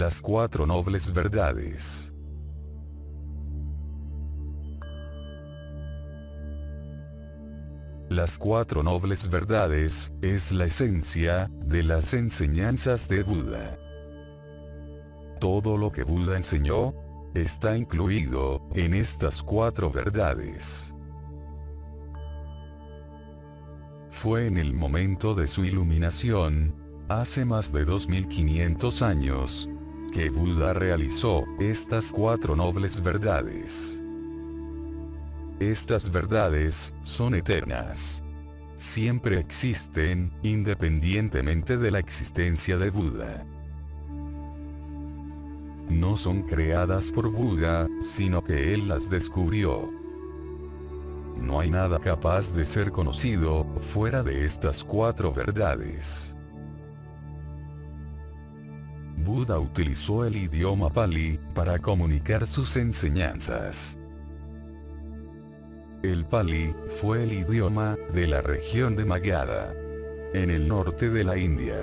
Las cuatro nobles verdades. Las cuatro nobles verdades es la esencia de las enseñanzas de Buda. Todo lo que Buda enseñó está incluido en estas cuatro verdades. Fue en el momento de su iluminación, hace más de 2500 años, que Buda realizó estas cuatro nobles verdades. Estas verdades son eternas. Siempre existen, independientemente de la existencia de Buda. No son creadas por Buda, sino que él las descubrió. No hay nada capaz de ser conocido fuera de estas cuatro verdades. Buda utilizó el idioma Pali para comunicar sus enseñanzas. El Pali fue el idioma de la región de Magadha, en el norte de la India,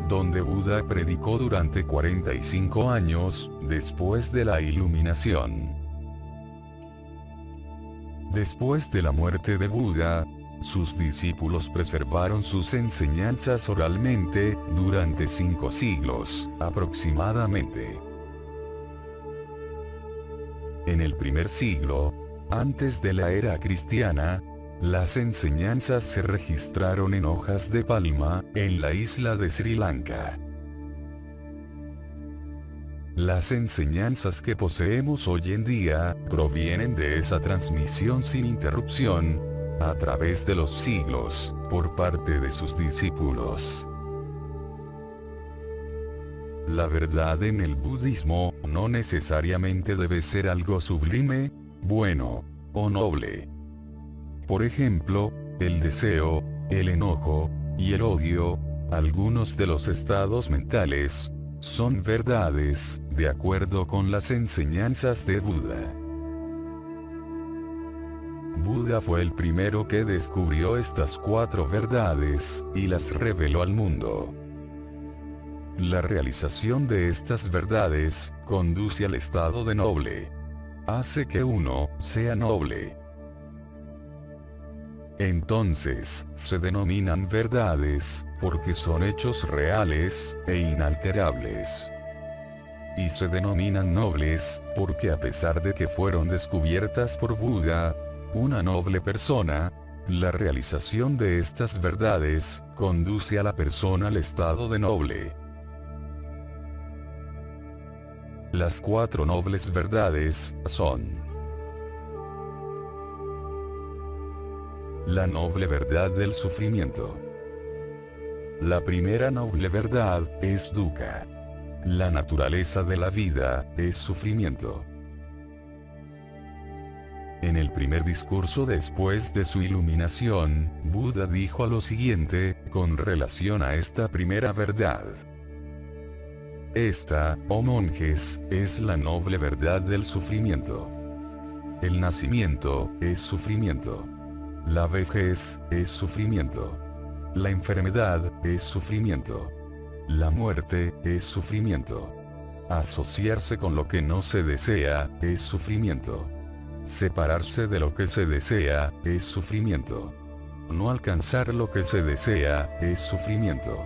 donde Buda predicó durante 45 años después de la iluminación. Después de la muerte de Buda, sus discípulos preservaron sus enseñanzas oralmente durante 5 siglos, aproximadamente. En el primer siglo, antes de la era cristiana, las enseñanzas se registraron en hojas de palma, en la isla de Sri Lanka. Las enseñanzas que poseemos hoy en día provienen de esa transmisión sin interrupción, a través de los siglos, por parte de sus discípulos. La verdad en el budismo no necesariamente debe ser algo sublime, bueno, o noble. Por ejemplo, el deseo, el enojo, y el odio, algunos de los estados mentales, son verdades, de acuerdo con las enseñanzas de Buda. Buda fue el primero que descubrió estas cuatro verdades, y las reveló al mundo. La realización de estas verdades, conduce al estado de noble. Hace que uno sea noble. Entonces, se denominan verdades, porque son hechos reales, e inalterables. Y se denominan nobles, porque a pesar de que fueron descubiertas por Buda, una noble persona, la realización de estas verdades, conduce a la persona al estado de noble. Las cuatro nobles verdades son: la noble verdad del sufrimiento. La primera noble verdad es dukkha. La naturaleza de la vida es sufrimiento. En el primer discurso después de su iluminación, Buda dijo lo siguiente, con relación a esta primera verdad. Esta, oh monjes, es la noble verdad del sufrimiento. El nacimiento es sufrimiento. La vejez es sufrimiento. La enfermedad es sufrimiento. La muerte es sufrimiento. Asociarse con lo que no se desea es sufrimiento. Separarse de lo que se desea es sufrimiento. No alcanzar lo que se desea es sufrimiento.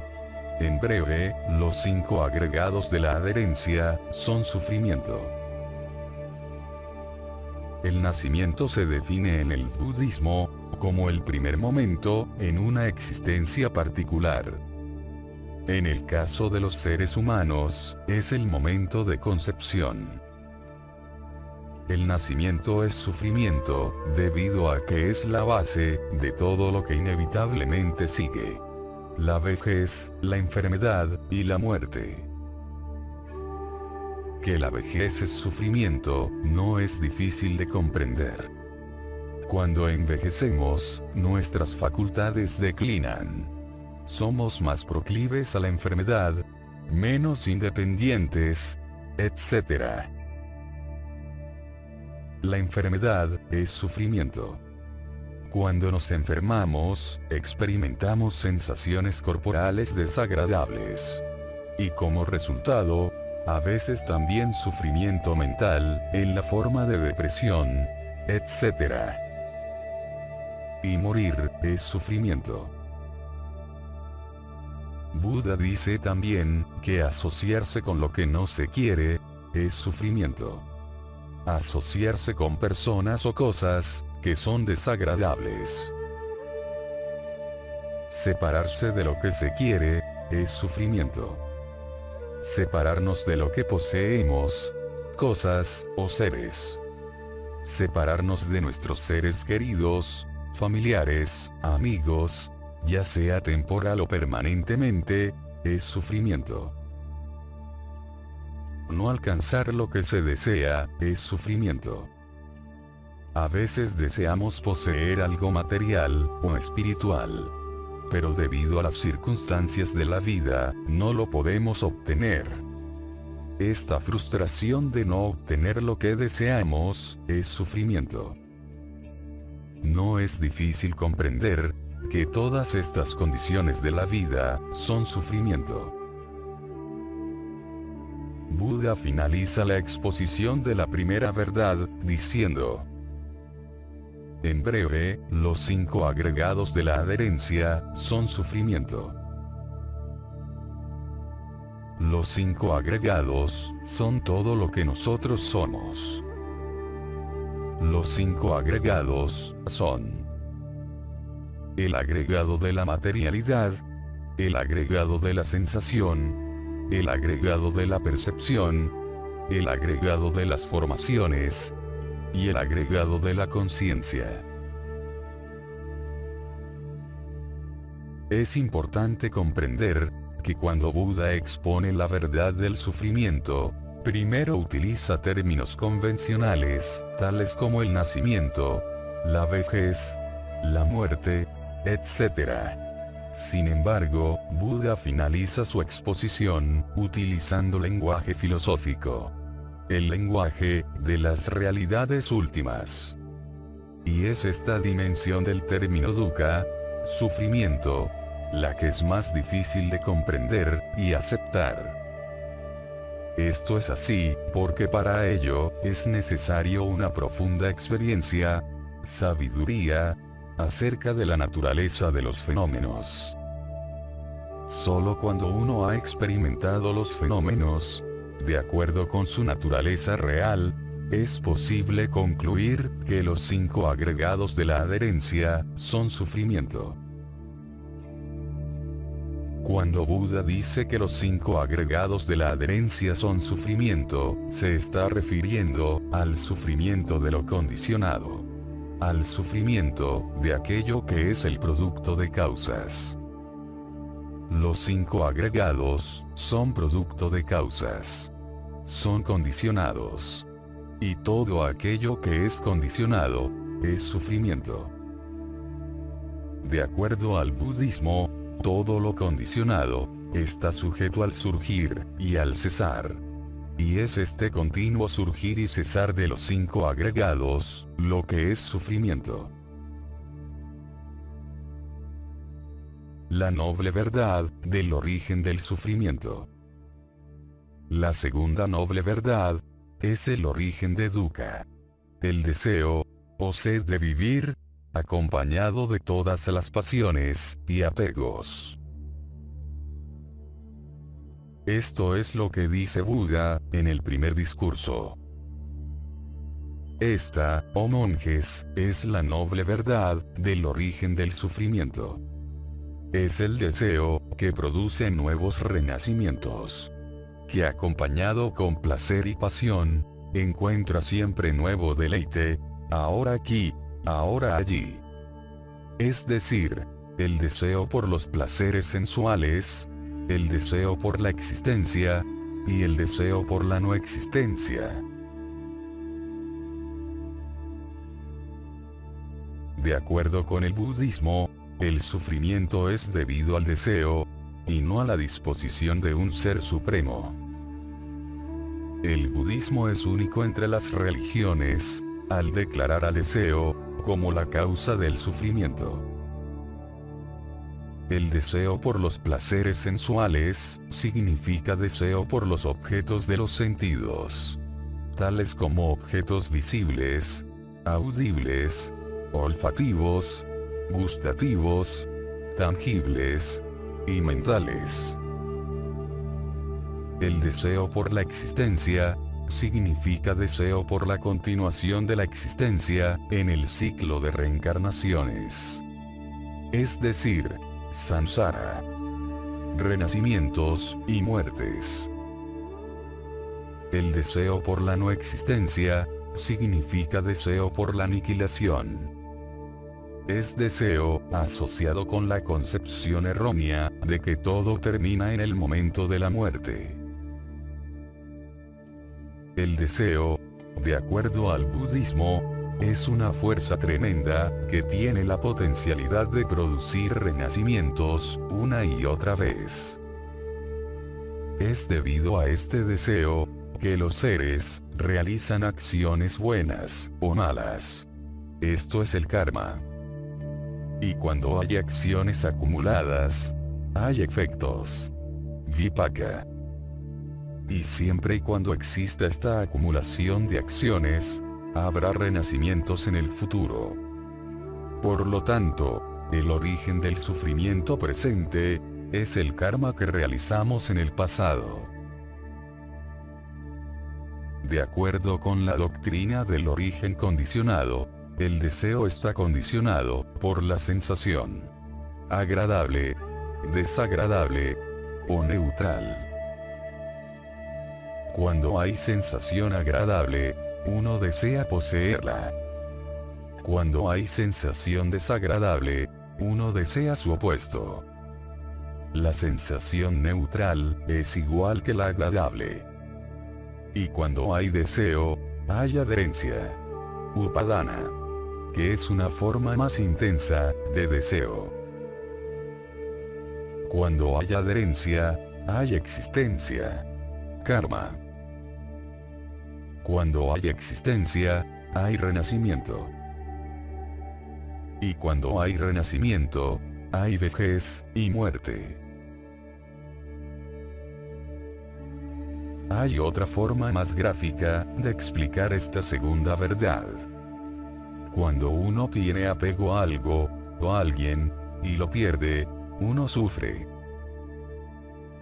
En breve, los 5 agregados de la adherencia son sufrimiento. El nacimiento se define en el budismo como el primer momento en una existencia particular. En el caso de los seres humanos, es el momento de concepción. El nacimiento es sufrimiento, debido a que es la base de todo lo que inevitablemente sigue. La vejez, la enfermedad, y la muerte. Que la vejez es sufrimiento, no es difícil de comprender. Cuando envejecemos, nuestras facultades declinan. Somos más proclives a la enfermedad, menos independientes, etc. La enfermedad es sufrimiento. Cuando nos enfermamos, experimentamos sensaciones corporales desagradables. Y como resultado, a veces también sufrimiento mental, en la forma de depresión, etc. Y morir, es sufrimiento. Buda dice también, que asociarse con lo que no se quiere, es sufrimiento. Asociarse con personas o cosas, que son desagradables. Separarse de lo que se quiere, es sufrimiento. Separarnos de lo que poseemos, cosas, o seres. Separarnos de nuestros seres queridos, familiares, amigos, ya sea temporal o permanentemente, es sufrimiento. No alcanzar lo que se desea, es sufrimiento. A veces deseamos poseer algo material, o espiritual. Pero debido a las circunstancias de la vida, no lo podemos obtener. Esta frustración de no obtener lo que deseamos, es sufrimiento. No es difícil comprender, que todas estas condiciones de la vida, son sufrimiento. Buda finaliza la exposición de la primera verdad, diciendo: en breve, los 5 agregados de la adherencia, son sufrimiento. Los 5 agregados, son todo lo que nosotros somos. Los 5 agregados, son: el agregado de la materialidad, el agregado de la sensación, el agregado de la percepción, el agregado de las formaciones, y el agregado de la conciencia. Es importante comprender, que cuando Buda expone la verdad del sufrimiento, primero utiliza términos convencionales, tales como el nacimiento, la vejez, la muerte, etc. Sin embargo, Buda finaliza su exposición, utilizando lenguaje filosófico. El lenguaje, de las realidades últimas. Y es esta dimensión del término dukkha, sufrimiento, la que es más difícil de comprender, y aceptar. Esto es así, porque para ello, es necesario una profunda experiencia, sabiduría, acerca de la naturaleza de los fenómenos. Solo cuando uno ha experimentado los fenómenos, de acuerdo con su naturaleza real, es posible concluir que los 5 agregados de la adherencia son sufrimiento. Cuando Buda dice que los 5 agregados de la adherencia son sufrimiento, se está refiriendo al sufrimiento de lo condicionado, al sufrimiento de aquello que es el producto de causas. Los 5 agregados son producto de causas. Son condicionados. Y todo aquello que es condicionado, es sufrimiento. De acuerdo al budismo, todo lo condicionado, está sujeto al surgir, y al cesar. Y es este continuo surgir y cesar de los 5 agregados, lo que es sufrimiento. La noble verdad, del origen del sufrimiento. La segunda noble verdad, es el origen de dukkha. El deseo, o sed de vivir, acompañado de todas las pasiones, y apegos. Esto es lo que dice Buda, en el primer discurso. Esta, oh monjes, es la noble verdad, del origen del sufrimiento. Es el deseo, que produce nuevos renacimientos. Que acompañado con placer y pasión, encuentra siempre nuevo deleite, ahora aquí, ahora allí. Es decir, el deseo por los placeres sensuales, el deseo por la existencia, y el deseo por la no existencia. De acuerdo con el budismo, el sufrimiento es debido al deseo, y no a la disposición de un ser supremo. El budismo es único entre las religiones, al declarar al deseo, como la causa del sufrimiento. El deseo por los placeres sensuales, significa deseo por los objetos de los sentidos, tales como objetos visibles, audibles, olfativos, gustativos, tangibles, y mentales. El deseo por la existencia, significa deseo por la continuación de la existencia, en el ciclo de reencarnaciones. Es decir, samsara, renacimientos y muertes. El deseo por la no existencia, significa deseo por la aniquilación. Es deseo, asociado con la concepción errónea, de que todo termina en el momento de la muerte. El deseo, de acuerdo al budismo, es una fuerza tremenda, que tiene la potencialidad de producir renacimientos, una y otra vez. Es debido a este deseo, que los seres, realizan acciones buenas, o malas. Esto es el karma. Y cuando hay acciones acumuladas, hay efectos. Vipaka. Y siempre y cuando exista esta acumulación de acciones, habrá renacimientos en el futuro. Por lo tanto, el origen del sufrimiento presente, es el karma que realizamos en el pasado. De acuerdo con la doctrina del origen condicionado, el deseo está condicionado por la sensación agradable, desagradable o neutral. Cuando hay sensación agradable, uno desea poseerla. Cuando hay sensación desagradable, uno desea su opuesto. La sensación neutral es igual que la agradable. Y cuando hay deseo, hay adherencia. Upadana. Que es una forma más intensa de deseo. Cuando hay adherencia, hay existencia. Karma. Cuando hay existencia, hay renacimiento. Y cuando hay renacimiento, hay vejez y muerte. Hay otra forma más gráfica de explicar esta segunda verdad. Cuando uno tiene apego a algo, o a alguien, y lo pierde, uno sufre.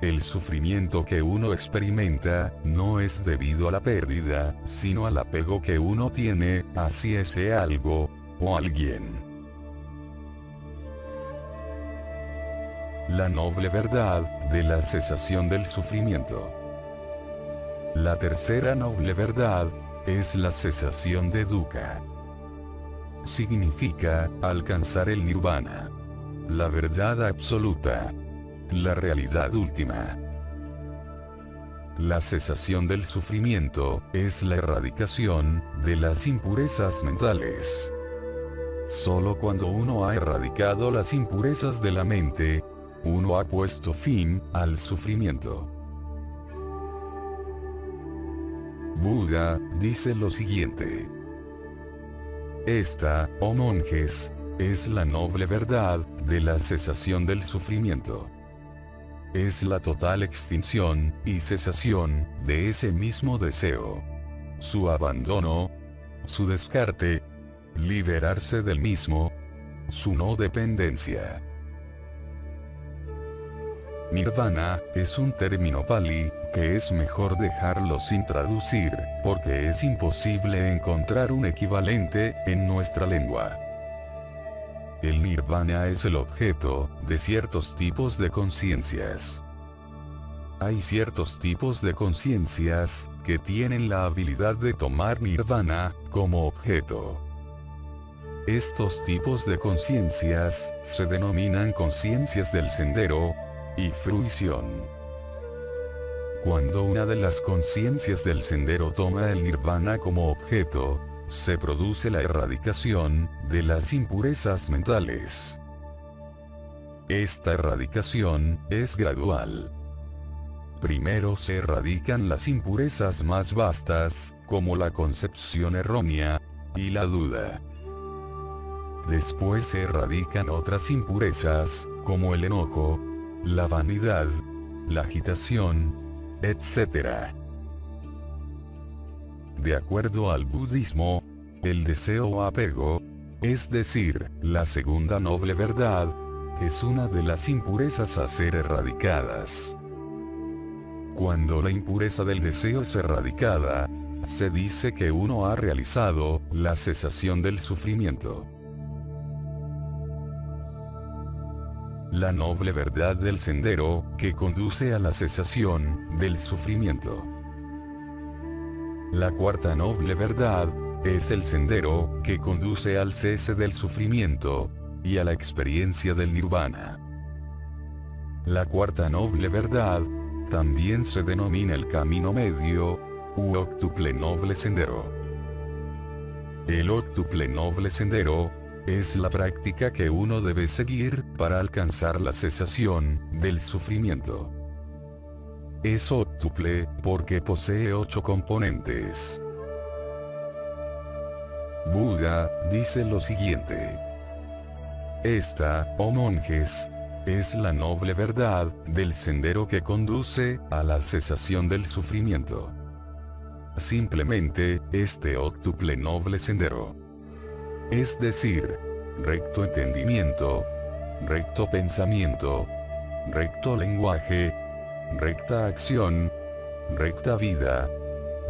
El sufrimiento que uno experimenta, no es debido a la pérdida, sino al apego que uno tiene, hacia ese algo, o alguien. La noble verdad, de la cesación del sufrimiento. La tercera noble verdad, es la cesación de dukkha. Significa, alcanzar el nirvana. La verdad absoluta. La realidad última. La cesación del sufrimiento, es la erradicación, de las impurezas mentales. Solo cuando uno ha erradicado las impurezas de la mente, uno ha puesto fin, al sufrimiento. Buda, dice lo siguiente. Esta, oh monjes, es la noble verdad, de la cesación del sufrimiento. Es la total extinción, y cesación, de ese mismo deseo. Su abandono, su descarte, liberarse del mismo, su no dependencia. Nirvana, es un término pali, que es mejor dejarlo sin traducir, porque es imposible encontrar un equivalente, en nuestra lengua. El nirvana es el objeto, de ciertos tipos de conciencias. Hay ciertos tipos de conciencias, que tienen la habilidad de tomar nirvana, como objeto. Estos tipos de conciencias, se denominan conciencias del sendero, y fruición. Cuando una de las conciencias del sendero toma el nirvana como objeto, se produce la erradicación, de las impurezas mentales. Esta erradicación, es gradual. Primero se erradican las impurezas más vastas, como la concepción errónea, y la duda. después se erradican otras impurezas, como el enojo, la vanidad, la agitación, etc. De acuerdo al budismo, el deseo o apego, es decir, la segunda noble verdad, es una de las impurezas a ser erradicadas. Cuando la impureza del deseo es erradicada, se dice que uno ha realizado la cesación del sufrimiento. La noble verdad del sendero, que conduce a la cesación del sufrimiento. La cuarta noble verdad, es el sendero, que conduce al cese del sufrimiento, y a la experiencia del nirvana. La cuarta noble verdad, también se denomina el camino medio, u octuple noble sendero. El octuple noble sendero, es la práctica que uno debe seguir para alcanzar la cesación del sufrimiento. Es octuple, porque posee 8 componentes. Buda dice lo siguiente: esta, oh monjes, es la noble verdad del sendero que conduce a la cesación del sufrimiento. Simplemente, este octuple noble sendero, es decir, recto entendimiento, recto pensamiento, recto lenguaje, recta acción, recta vida,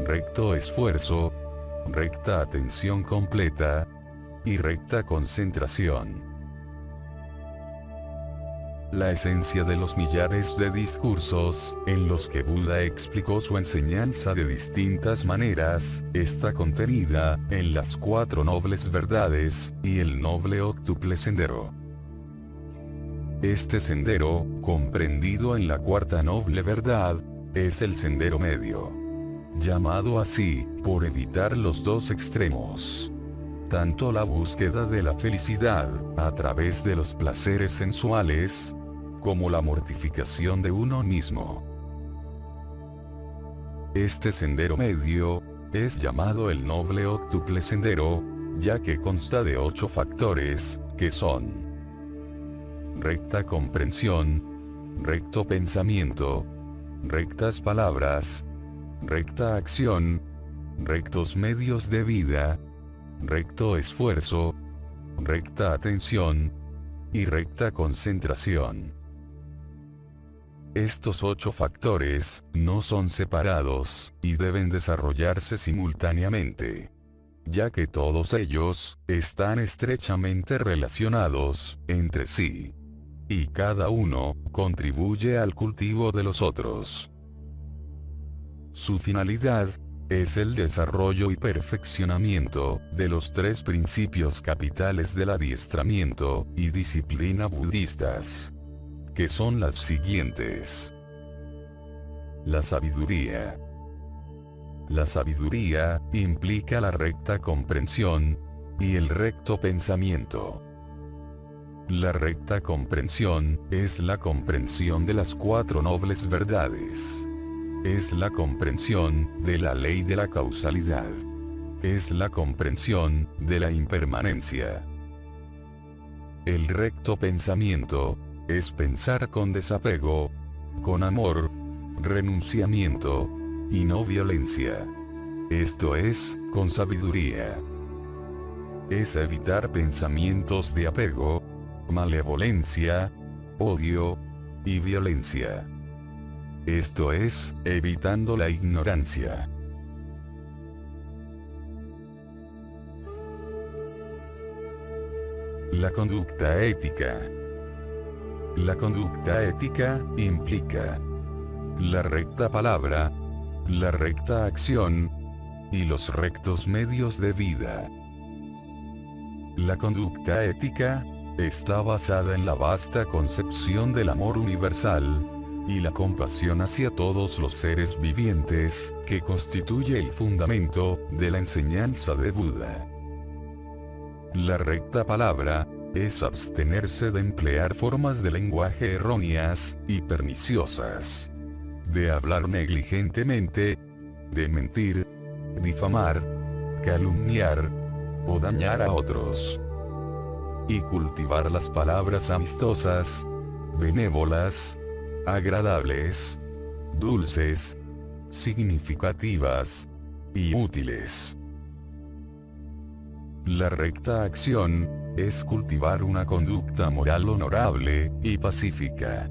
recto esfuerzo, recta atención completa, y recta concentración. La esencia de los millares de discursos, en los que Buda explicó su enseñanza de distintas maneras, está contenida en las 4 nobles verdades, y el noble octuple sendero. Este sendero, comprendido en la cuarta noble verdad, es el sendero medio. Llamado así, por evitar los 2 extremos. Tanto la búsqueda de la felicidad, a través de los placeres sensuales, como la mortificación de uno mismo. Este sendero medio, es llamado el noble octuple sendero, ya que consta de 8 factores, que son: recta comprensión, recto pensamiento, rectas palabras, recta acción, rectos medios de vida, recto esfuerzo, recta atención, y recta concentración. Estos 8 factores, no son separados, y deben desarrollarse simultáneamente, ya que todos ellos, están estrechamente relacionados, entre sí. Y cada uno, contribuye al cultivo de los otros. Su finalidad, es el desarrollo y perfeccionamiento, de los 3 principios capitales del adiestramiento, y disciplina budistas. Que son las siguientes. La sabiduría. La sabiduría, implica la recta comprensión, y el recto pensamiento. La recta comprensión, es la comprensión de las 4 nobles verdades. Es la comprensión de la ley de la causalidad. Es la comprensión de la impermanencia. El recto pensamiento, es pensar con desapego, con amor, renunciamiento, y no violencia. Esto es, con sabiduría. Es evitar pensamientos de apego, malevolencia, odio, y violencia. Esto es, evitando la ignorancia. La conducta ética. La conducta ética, implica la recta palabra, la recta acción, y los rectos medios de vida. La conducta ética, está basada en la vasta concepción del amor universal, y la compasión hacia todos los seres vivientes, que constituye el fundamento de la enseñanza de Buda. La recta palabra, es abstenerse de emplear formas de lenguaje erróneas y perniciosas, de hablar negligentemente, de mentir, difamar, calumniar o dañar a otros. y cultivar las palabras amistosas, benévolas, agradables, dulces, significativas y útiles. La recta acción es cultivar una conducta moral honorable y pacífica,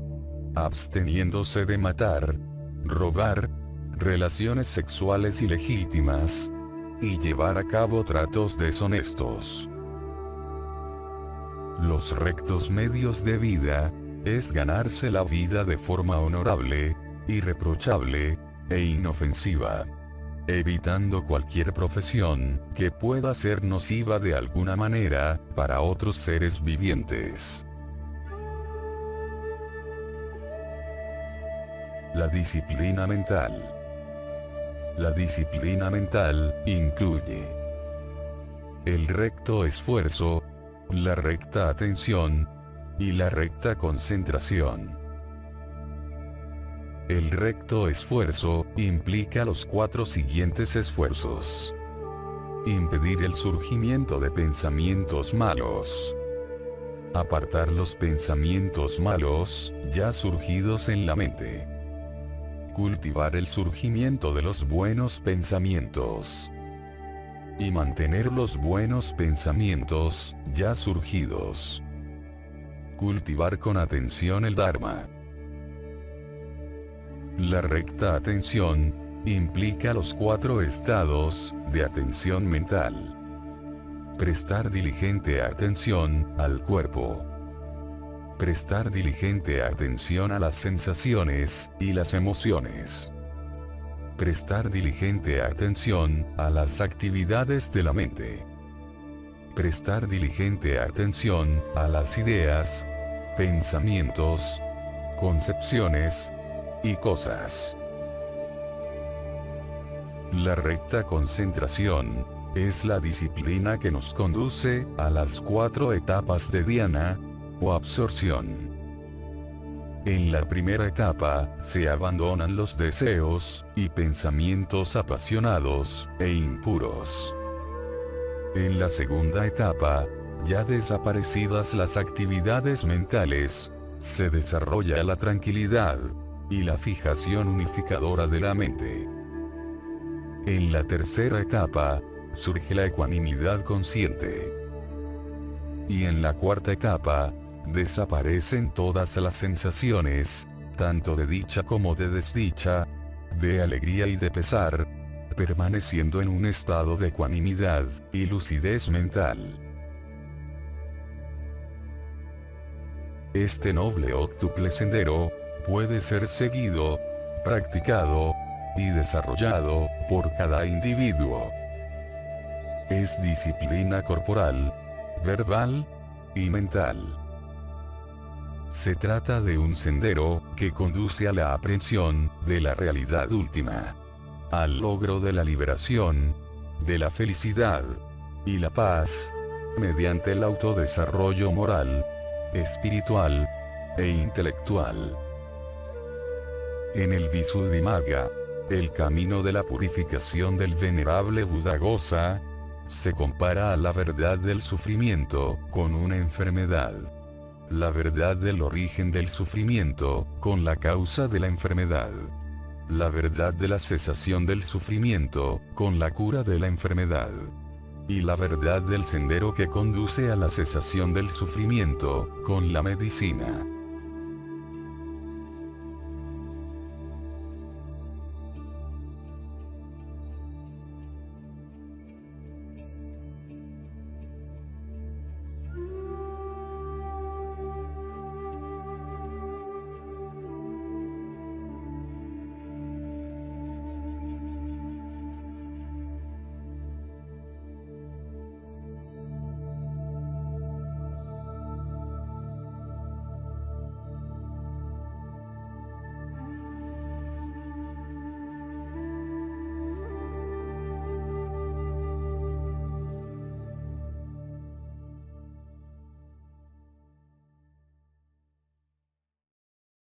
absteniéndose de matar, robar, relaciones sexuales ilegítimas, y llevar a cabo tratos deshonestos. Los rectos medios de vida es ganarse la vida de forma honorable, irreprochable e inofensiva, evitando cualquier profesión que pueda ser nociva de alguna manera para otros seres vivientes. La disciplina mental. La disciplina mental incluye el recto esfuerzo, la recta atención y la recta concentración. El recto esfuerzo implica los 4 siguientes esfuerzos. Impedir el surgimiento de pensamientos malos. Apartar los pensamientos malos, ya surgidos en la mente. Cultivar el surgimiento de los buenos pensamientos. Y mantener los buenos pensamientos, ya surgidos. Cultivar con atención el Dharma. La recta atención implica los 4 estados de atención mental. Prestar diligente atención al cuerpo. Prestar diligente atención a las sensaciones y las emociones. Prestar diligente atención a las actividades de la mente. Prestar diligente atención a las ideas, pensamientos, concepciones y cosas. La recta concentración es la disciplina que nos conduce a las 4 etapas de dhyana o absorción. En la primera etapa, se abandonan los deseos y pensamientos apasionados e impuros. En la segunda etapa, ya desaparecidas las actividades mentales, se desarrolla la tranquilidad y la fijación unificadora de la mente. En la tercera etapa, surge la ecuanimidad consciente. Y en la cuarta etapa, desaparecen todas las sensaciones, tanto de dicha como de desdicha, de alegría y de pesar, permaneciendo en un estado de ecuanimidad y lucidez mental. Este noble octuple sendero puede ser seguido, practicado y desarrollado por cada individuo. Es disciplina corporal, verbal y mental. Se trata de un sendero que conduce a la aprehensión de la realidad última, al logro de la liberación, de la felicidad y la paz, mediante el autodesarrollo moral, espiritual e intelectual. En el Visuddhimagga, el camino de la purificación del venerable Buddhaghosa, se compara a la verdad del sufrimiento con una enfermedad. La verdad del origen del sufrimiento con la causa de la enfermedad. La verdad de la cesación del sufrimiento con la cura de la enfermedad. Y la verdad del sendero que conduce a la cesación del sufrimiento con la medicina.